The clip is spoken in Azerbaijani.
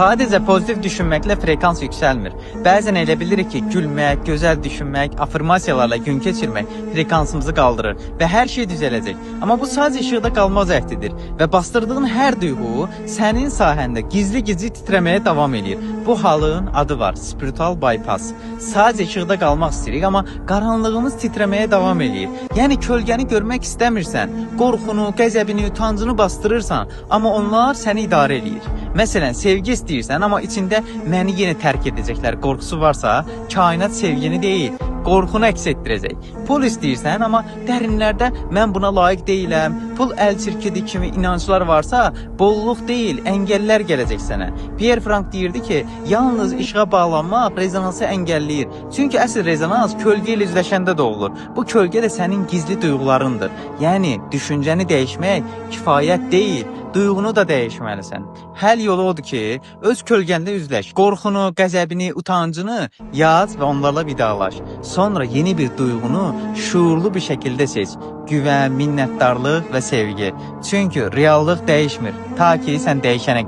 Sadəcə pozitiv düşünməklə frekans yüksəlmir. Bəzən elə bilirik ki, gülmək, gözəl düşünmək, afirmasiyalarla gün keçirmək frekansımızı qaldırır və hər şey düzələcək. Amma bu sadəcə işıqda qalmaz əhdidir və bastırdığın hər duyğu sənin sahəndə gizli-gizli titrəməyə davam edir. Bu halın adı var, spiritual bypass. Sadəcə işıqda qalmaq istəyirik, amma qaranlığımız titrəməyə davam edir. Yəni kölgəni görmək istəmirsən, qorxunu, qəzəbini, utancını bastırırsan, amma onlar səni idarə edir. Məsələn, sevgi istəyirsən, amma içində məni yenə tərk edəcəklər qorxusu varsa, kainat sevgini deyil, qorxunu əks etdirəcək. Pul istəyirsən, amma dərinlərdə mən buna layiq deyiləm, pul əl çirkidir kimi inanclar varsa, bolluq deyil, əngəllər gələcək sənə. Pierre Frank deyirdi ki, yalnız işığa bağlanmaq rezonansı əngəlləyir. Çünki əsl rezonans kölgə ilə üzləşəndə doğulur. Bu kölgə də sənin gizli duyğularındır. Yəni, düşüncəni dəyişmək kifayət deyil, duyğunu da dəyişməlisən. Həll yolu odur ki, öz kölgəndə üzləş. Qorxunu, qəzəbini, utancını yaz və onlarla vidalaş. Sonra yeni bir duyğunu şuurlu bir şəkildə seç. Güvən, minnətdarlıq və sevgi. Çünki reallıq dəyişmir, ta ki sən dəyişənə qədər.